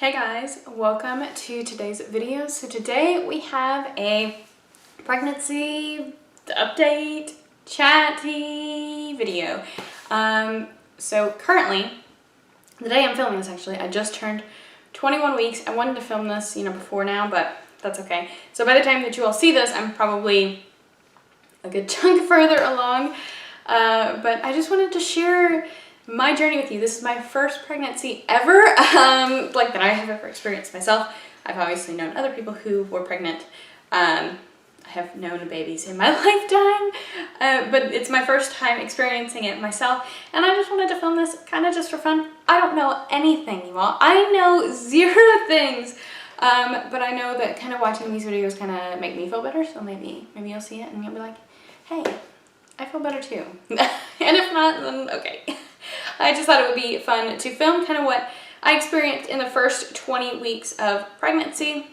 Hey guys, welcome to today's video. So today we have a pregnancy update chatty video. So currently, the day I'm filming this actually, I just turned 21 weeks. I wanted to film this, before now, but that's okay. So by the time that you all see this, I'm probably a good chunk further along. But I just wanted to share my journey with you. This is my first pregnancy ever, like that I have ever experienced myself. I've obviously known other people who were pregnant. I have known babies in my lifetime, but it's my first time experiencing it myself, and I just wanted to film this kind of just for fun. I don't know anything, you all. I know zero things, but I know that kind of watching these videos kind of make me feel better, so maybe you'll see it and you'll be like, hey, I feel better too. And if not, then okay. I just thought it would be fun to film kind of what I experienced in the first 20 weeks of pregnancy,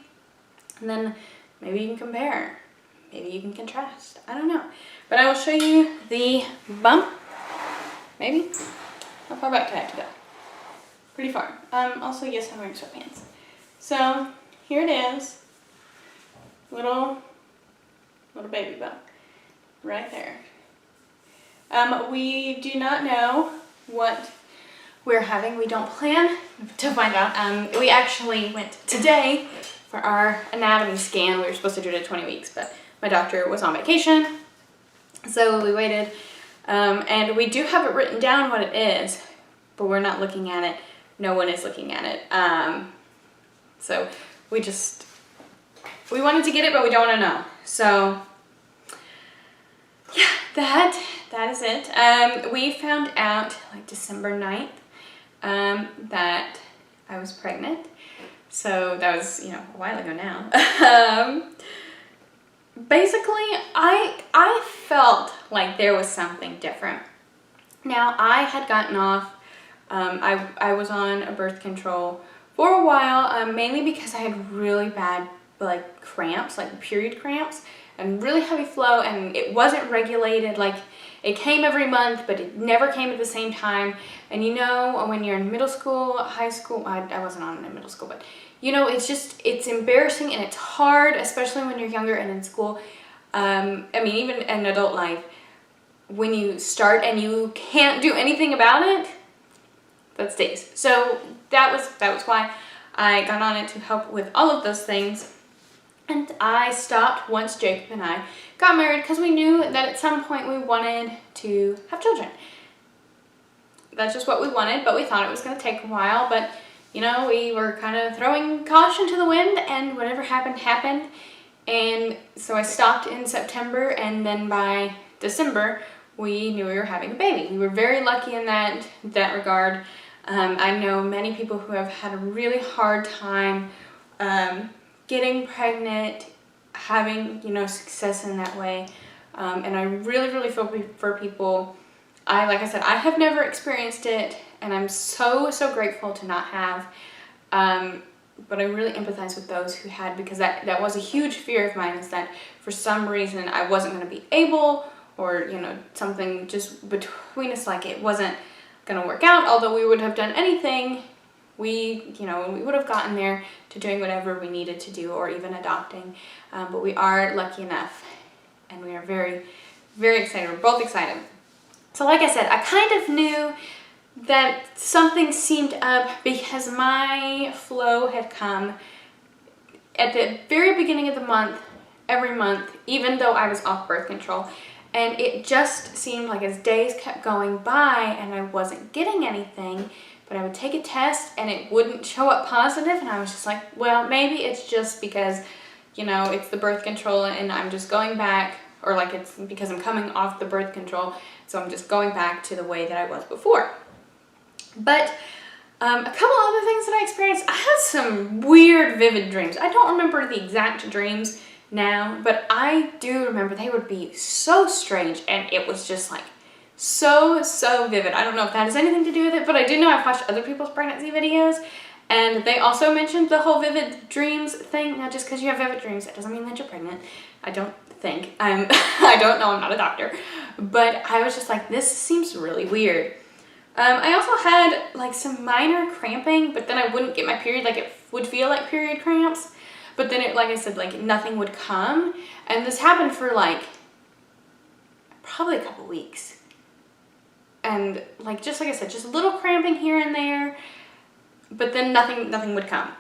and then maybe you can compare, maybe you can contrast, I don't know. But I will show you the bump, maybe. How far back do I have to go? Pretty far. Also, yes, I'm wearing sweatpants. So here it is, little baby bump right there. We do not know what we're having. We don't plan to find out. We actually went today for our anatomy scan. We were supposed to do it at 20 weeks, but my doctor was on vacation, so we waited. And we do have it written down what it is, but we're not looking at it. No one is looking at it. So we wanted to get it, but we don't want to know. So yeah, that is it. We found out like December 9th that I was pregnant. So that was, a while ago now. Basically, I felt like there was something different. Now, I had gotten off, I was on a birth control for a while, mainly because I had really bad cramps, like period cramps, and really heavy flow, and it wasn't regulated. Like, it came every month, but it never came at the same time. And when you're in middle school, high school, I wasn't on in middle school, but it's embarrassing and it's hard, especially when you're younger and in school. Even in adult life, when you start and you can't do anything about it, that stays. So that was why I got on it, to help with all of those things. And I stopped once Jacob and I got married, because we knew that at some point we wanted to have children. That's just what we wanted, but we thought it was going to take a while. But, we were kind of throwing caution to the wind, and whatever happened, happened. And so I stopped in September, and then by December, we knew we were having a baby. We were very lucky in that regard. I know many people who have had a really hard time getting pregnant, having, success in that way. And I really, really feel for people. Like I said, I have never experienced it, and I'm so, so grateful to not have. But I really empathize with those who had, because that was a huge fear of mine, is that for some reason I wasn't going to be able, or, something just between us, like it wasn't going to work out. Although we would have done anything, we would have gotten there to doing whatever we needed to do, or even adopting. But we are lucky enough, and we are very, very excited. We're both excited. So like I said, I kind of knew that something seemed up, because my flow had come at the very beginning of the month, every month, even though I was off birth control. And it just seemed like as days kept going by and I wasn't getting anything, but I would take a test and it wouldn't show up positive, and I was just like, well, maybe it's just because, it's the birth control and I'm just going back, or like it's because I'm coming off the birth control, so I'm just going back to the way that I was before. But a couple other things that I experienced, I had some weird, vivid dreams. I don't remember the exact dreams now, but I do remember they would be so strange, and it was just like so, so vivid. I don't know if that has anything to do with it, but I do know I've watched other people's pregnancy videos, and they also mentioned the whole vivid dreams thing. Now, just because you have vivid dreams, that doesn't mean that you're pregnant. I don't think. I don't know, I'm not a doctor. But I was just like, this seems really weird. I also had like some minor cramping, but then I wouldn't get my period. Like it would feel like period cramps, but then it, like I said, like nothing would come. And this happened for like probably a couple weeks. And like, just like I said, just a little cramping here and there, but then nothing would come.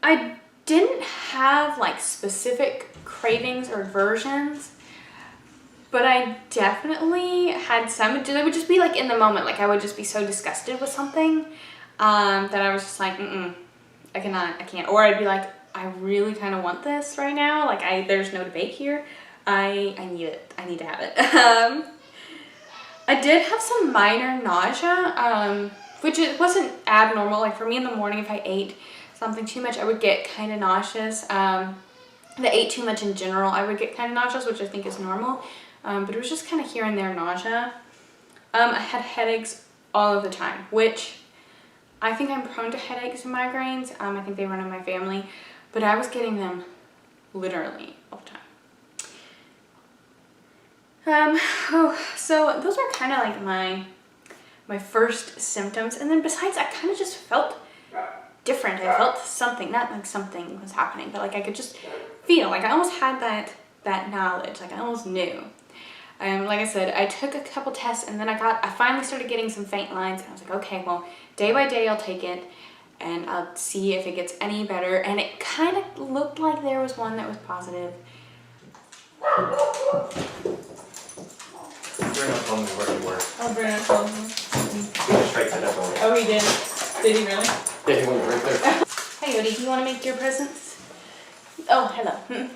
I didn't have like specific cravings or aversions, but I definitely had some. They would just be like in the moment, like I would just be so disgusted with something that I was just like, I can't. Or I'd be like, I really kind of want this right now. Like there's no debate here. I need it. I need to have it. I did have some minor nausea, which it wasn't abnormal. Like for me in the morning, if I ate something too much, I would get kind of nauseous. If I ate too much in general, I would get kind of nauseous, which I think is normal. But it was just kind of here and there nausea. I had headaches all of the time, which I think I'm prone to headaches and migraines. I think they run in my family, but I was getting them literally all the time. So those were kind of like my first symptoms, and then besides, I kind of just felt different. I felt something, not like something was happening, but like I could just feel, like I almost had that knowledge, like I almost knew. Like I said, I took a couple tests, and then I finally started getting some faint lines, and I was like, okay, well, day by day I'll take it, and I'll see if it gets any better. And it kind of looked like there was one that was positive. Bruno told me where you were. Oh, Bruno told me. He went straight to that door. Oh, he did? Did he really? Yeah, he went right there. Coyote, do you want to make your presents? Oh, hello.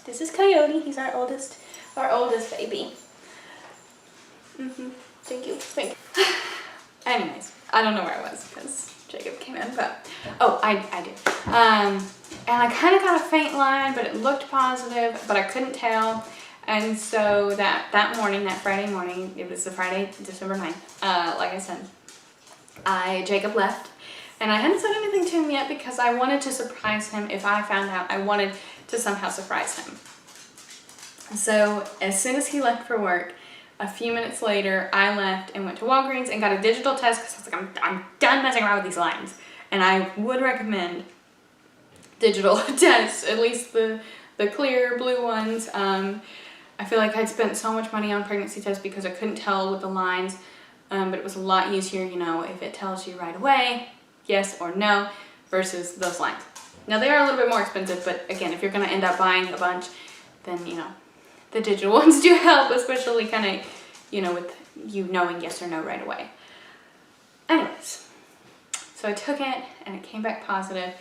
This is Coyote. He's our oldest baby. Thank you. Anyways, I don't know where I was because Jacob came in, but I did. And I kind of got a faint line, but it looked positive, but I couldn't tell. And so that morning, that Friday morning, it was the Friday, December 9th, like I said, Jacob left, and I hadn't said anything to him yet because I wanted to surprise him. If I found out, I wanted to somehow surprise him. So as soon as he left for work, a few minutes later, I left and went to Walgreens and got a digital test because I was like, I'm done messing around with these lines. And I would recommend digital tests, at least the clear blue ones. I feel like I'd spent so much money on pregnancy tests because I couldn't tell with the lines, but it was a lot easier, if it tells you right away, yes or no, versus those lines. Now they are a little bit more expensive, but again, if you're gonna end up buying a bunch, then, the digital ones do help, especially kind of, with you knowing yes or no right away. Anyways, so I took it and it came back positive,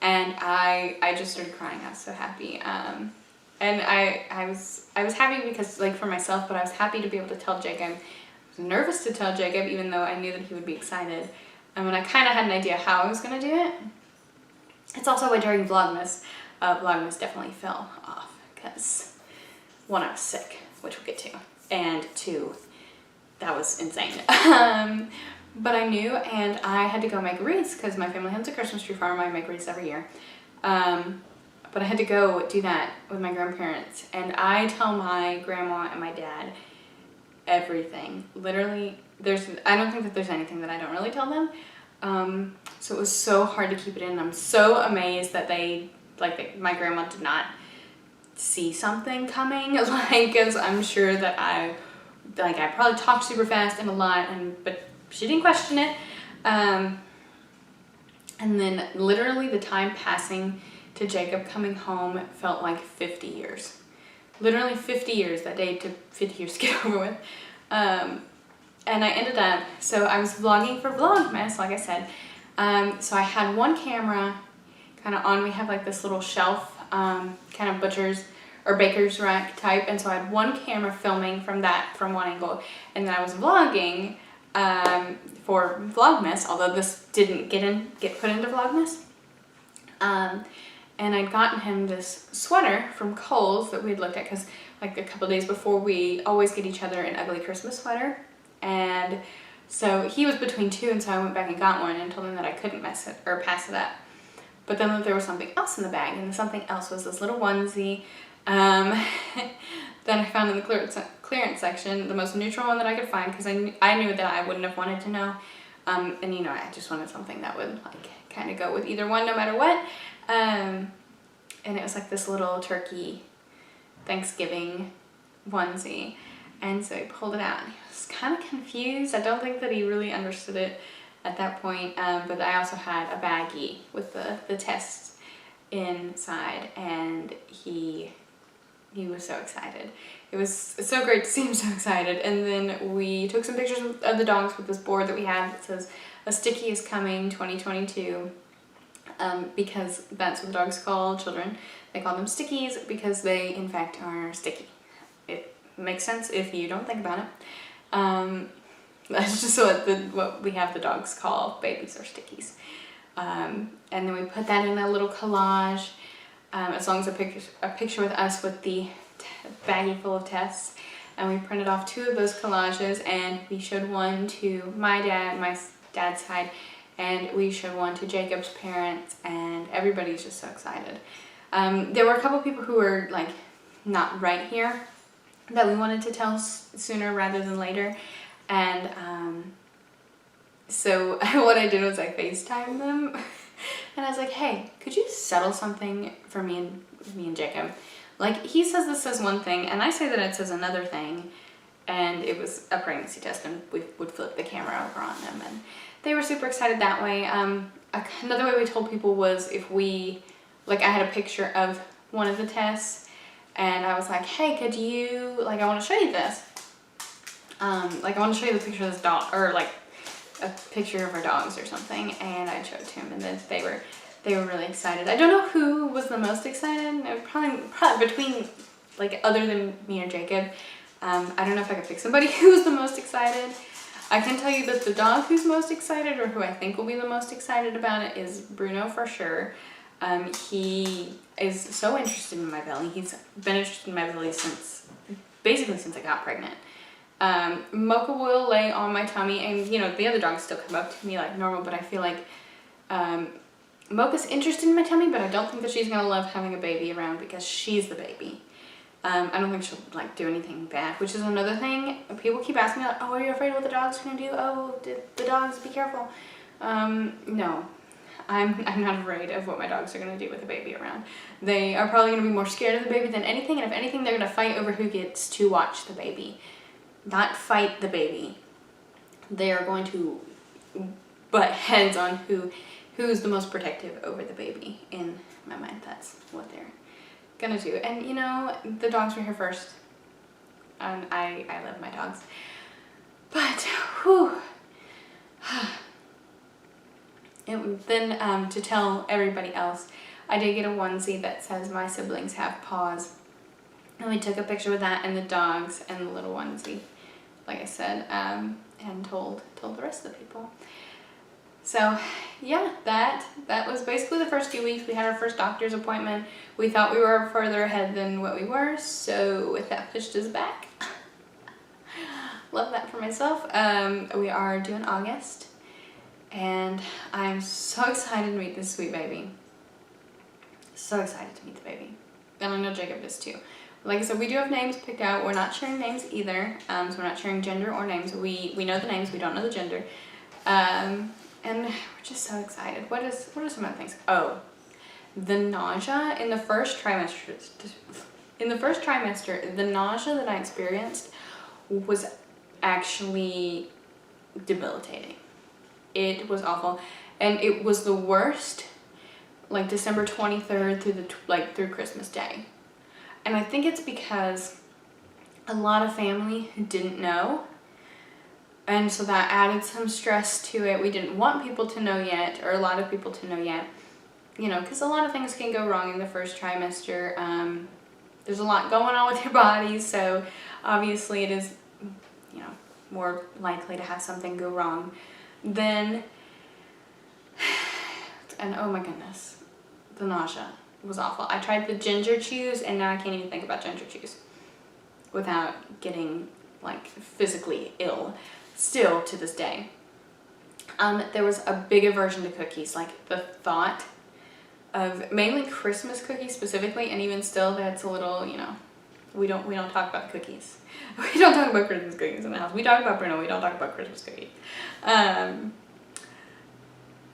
and I just started crying. I was so happy. And I was happy because, like, for myself, but I was happy to be able to tell Jacob. I was nervous to tell Jacob, even though I knew that he would be excited. And I kind of had an idea how I was going to do it. It's also why during Vlogmas, Vlogmas definitely fell off because, one, I was sick, which we'll get to, and two, that was insane. But I knew, and I had to go make wreaths because my family has a Christmas tree farm. I make wreaths every year. But I had to go do that with my grandparents, and I tell my grandma and my dad everything. Literally, I don't think that there's anything that I don't really tell them. So it was so hard to keep it in. I'm so amazed that my grandma did not see something coming, because I'm sure that I probably talked super fast and a lot, but she didn't question it. And then literally the time passing to Jacob coming home felt like 50 years. Literally 50 years. That day took 50 years to get over with. And I ended up, so I was vlogging for Vlogmas, like I said. So I had one camera kind of on, we have like this little shelf, kind of butcher's or baker's rack type. And so I had one camera filming from one angle. And then I was vlogging for Vlogmas, although this didn't get put into Vlogmas. And I'd gotten him this sweater from Kohl's that we'd looked at because like a couple days before we always get each other an ugly Christmas sweater. And so he was between two, and so I went back and got one and told him that I couldn't pass it up. But then there was something else in the bag, and the something else was this little onesie Then I found in the clearance section the most neutral one that I could find because I knew that I wouldn't have wanted to know. And you know, I just wanted something that would like kind of go with either one no matter what. And it was like this little turkey Thanksgiving onesie. And so he pulled it out and he was kind of confused. I don't think that he really understood it at that point. But I also had a baggie with the tests inside, and he was so excited. It was so great to see him so excited. And then we took some pictures of the dogs with this board that we had that says, "A Sticky is coming 2022. Because that's what the dogs call children. They call them stickies because they, in fact, are sticky. It makes sense if you don't think about it. That's just what we have the dogs call babies or stickies. And then we put that in a little collage, as long as a picture with us with the baggie full of tests. And we printed off 2 of those collages, and we showed one to my dad's side, and we showed one to Jacob's parents, and everybody's just so excited. There were a couple people who were like not right here that we wanted to tell sooner rather than later, and so what I did was I FaceTimed them and I was like, "Hey, could you settle something for me and Jacob? Like, he says this says one thing and I say that it says another thing." And it was a pregnancy test, and we would flip the camera over on them, and they were super excited that way. Another way we told people was if we, like, I had a picture of one of the tests, and I was like, "Hey, could you, like, I want to show you this. Like, I want to show you the picture of this dog," or like a picture of our dogs or something, and I showed it to him, and then they were really excited. I don't know who was the most excited. It was probably between, like, other than me and Jacob. I don't know if I could pick somebody who was the most excited. I can tell you that the dog who's most excited, or who I think will be the most excited about it, is Bruno for sure. He is so interested in my belly. He's been interested in my belly basically since I got pregnant. Mocha will lay on my tummy, and you know, the other dogs still come up to me like normal, but I feel like Mocha's interested in my tummy, but I don't think that she's gonna love having a baby around because she's the baby. I don't think she'll like do anything bad, which is another thing. People keep asking me like, "Oh, are you afraid of what the dog's gonna do? Oh, did the dogs, be careful." No, I'm not afraid of what my dogs are gonna do with a baby around. They are probably gonna be more scared of the baby than anything, and if anything, they're gonna fight over who gets to watch the baby, not fight the baby. They are going to butt heads on who's the most protective over the baby. In my mind, that's what they're gonna do. And you know, the dogs were here first, and I love my dogs, but whew. Then to tell everybody else, I did get a onesie that says "My siblings have paws," and we took a picture with that and the dogs and the little onesie, like I said, and told the rest of the people. So yeah, that was basically the first few weeks. We had our first doctor's appointment. We thought we were further ahead than what we were, so that pushed us back. Love that for myself. We are due in August, and I'm so excited to meet this sweet baby. So excited to meet the baby. And I know Jacob is too. Like I said, we do have names picked out. We're not sharing names either, so we're not sharing gender or names. We know the names, we don't know the gender. And we're just so excited. What are some other things? Oh, the nausea in the first trimester. The nausea that I experienced was actually debilitating. It was awful, and it was the worst, like December 23rd through Christmas Day. And I think it's because a lot of family didn't know. And so that added some stress to it. We didn't want people to know yet, or a lot of people to know yet, you know, because a lot of things can go wrong in the first trimester. There's a lot going on with your body, so obviously it is, you know, more likely to have something go wrong. Then, and oh my goodness, the nausea was awful. I tried the ginger chews, and now I can't even think about ginger chews without getting like physically ill. Still to this day. There was a big aversion to cookies. Like the thought of mainly Christmas cookies specifically, and even still that's a little, you know, We don't talk about cookies. We don't talk about Christmas cookies in the house. We talk about Bruno. We don't talk about Christmas cookies.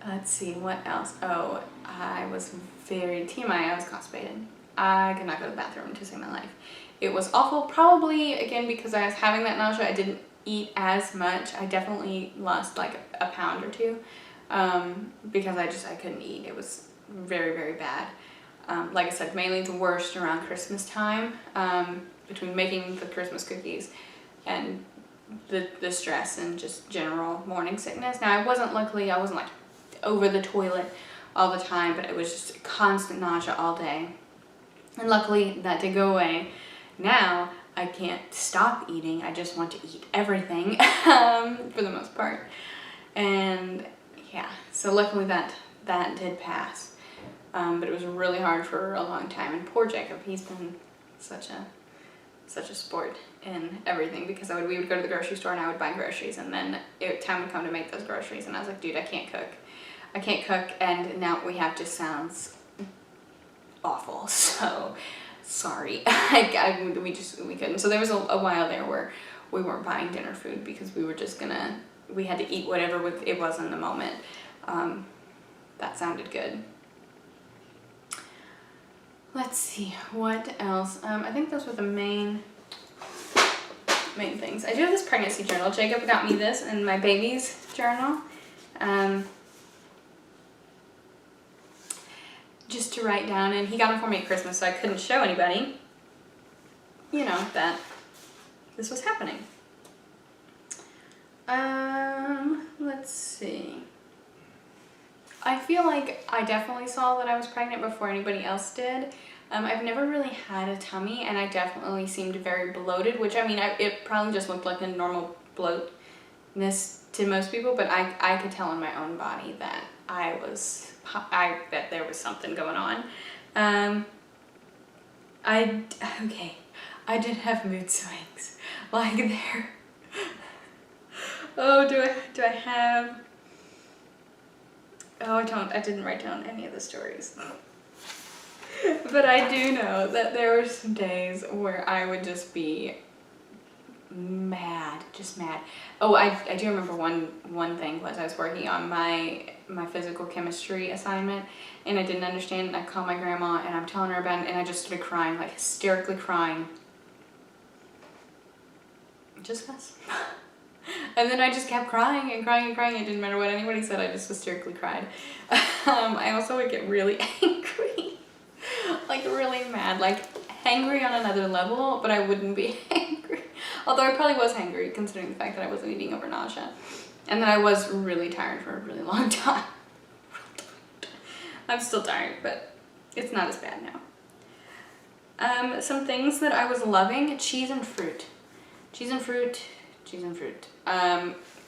Let's see, what else? Oh, I was very TMI. I was constipated. I could not go to the bathroom to save my life. It was awful. Probably again because I was having that nausea. I didn't eat as much. I definitely lost like a pound or two because I couldn't eat. It was very, very bad. Like I said, mainly the worst around Christmas time, between making the Christmas cookies and the stress and just general morning sickness. Now, luckily, I wasn't like over the toilet all the time, but it was just constant nausea all day. And luckily, that did go away. Now, I can't stop eating. I just want to eat everything for the most part. And yeah, so luckily that did pass. But it was really hard for a long time. And poor Jacob, he's been such a sport in everything because we would go to the grocery store and I would buy groceries, and then time would come to make those groceries and I was like, dude, I can't cook, and now we have just sounds awful, so sorry. We couldn't. So there was a while there where we weren't buying dinner food because we had to eat whatever it was in the moment. That sounded good. Let's see, what else? I think those were the main things. I do have this pregnancy journal. Jacob got me this in my baby's journal. Just to write down, and he got them for me at Christmas, so I couldn't show anybody, that this was happening. Let's see. I feel like I definitely saw that I was pregnant before anybody else did. I've never really had a tummy, and I definitely seemed very bloated, which it probably just looked like a normal bloatness to most people, but I could tell in my own body that that there was something going on. I did have mood swings. Like there. Oh, do I have? Oh, I didn't write down any of the stories. But I do know that there were some days where I would just be mad. Oh, I do remember one thing was I was working on my physical chemistry assignment and I didn't understand, and I called my grandma and I'm telling her about it and I just started crying, like hysterically crying. Just us. And then I just kept crying and crying and crying. It didn't matter what anybody said, I just hysterically cried. I also would get really angry. Like really mad, like hangry on another level, but I wouldn't be angry. Although I probably was hangry considering the fact that I wasn't eating over nausea. And then I was really tired for a really long time. I'm still tired, but it's not as bad now. Some things that I was loving, cheese and fruit.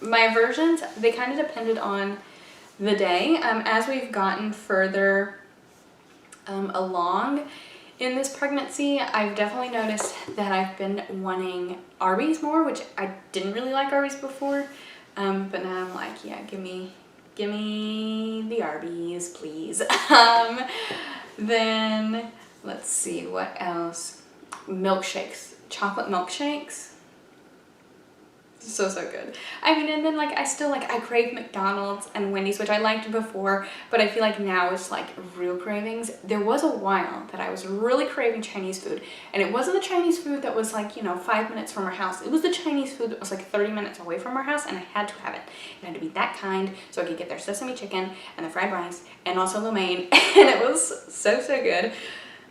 My aversions, they kind of depended on the day. As we've gotten further along in this pregnancy, I've definitely noticed that I've been wanting Arby's more, which I didn't really like Arby's before, but now I'm like, yeah, give me the Arby's, please. Then let's see, what else? Milkshakes, chocolate milkshakes. So good. And then I crave McDonald's and Wendy's, which I liked before, but I feel like now it's like real cravings. There was a while that I was really craving Chinese food, and it wasn't the Chinese food that was 5 minutes from our house. It was the Chinese food that was 30 minutes away from our house, and I had to have it. It had to be that kind so I could get their sesame chicken and the fried rice and also lo mein, and it was so good.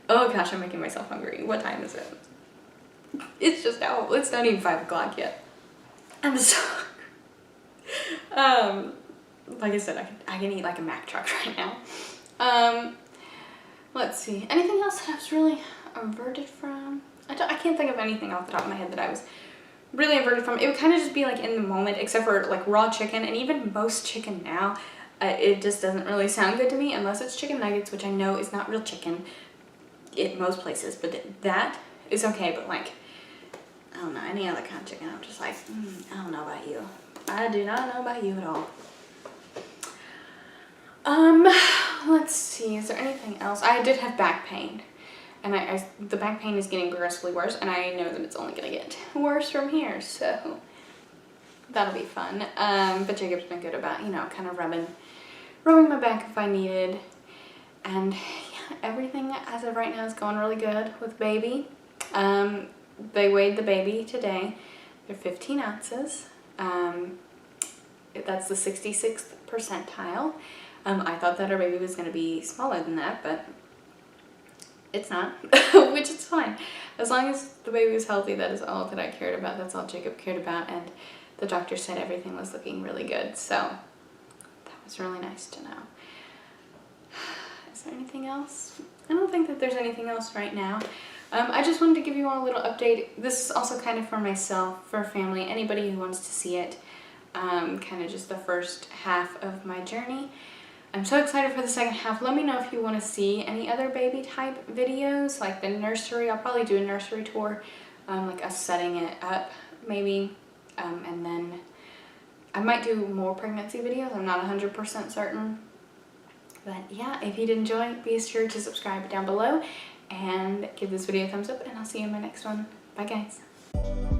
Oh gosh, I'm making myself hungry. What time is it? It's just now. It's not even 5 o'clock yet. I'm so hungry. Like I said, I can eat like a Mack truck right now. Let's see. Anything else that I was really averted from? I can't think of anything off the top of my head that I was really averted from. It would kind of just be in the moment, except for raw chicken, and even most chicken now, it just doesn't really sound good to me unless it's chicken nuggets, which I know is not real chicken in most places, but that is okay. But I don't know, any other kind of chicken, I'm just I don't know about you. I do not know about you at all. Let's see, is there anything else? I did have back pain. And the back pain is getting progressively worse, and I know that it's only gonna get worse from here, so that'll be fun. But Jacob's been good about, you know, kind of rubbing my back if I needed. And yeah, everything as of right now is going really good with baby. They weighed the baby today. They're 15 ounces. That's the 66th percentile. I thought that our baby was going to be smaller than that, but it's not, which is fine. As long as the baby was healthy, that is all that I cared about. That's all Jacob cared about, and the doctor said everything was looking really good, so that was really nice to know. Is there anything else? I don't think that there's anything else right now. I just wanted to give you all a little update. This is also kind of for myself, for family, anybody who wants to see it. Kind of just the first half of my journey. I'm so excited for the second half. Let me know if you want to see any other baby type videos, like the nursery. I'll probably do a nursery tour, like us setting it up maybe, and then I might do more pregnancy videos. I'm not 100% certain. But yeah, if you did enjoy, be sure to subscribe down below and give this video a thumbs up, and I'll see you in my next one. Bye guys.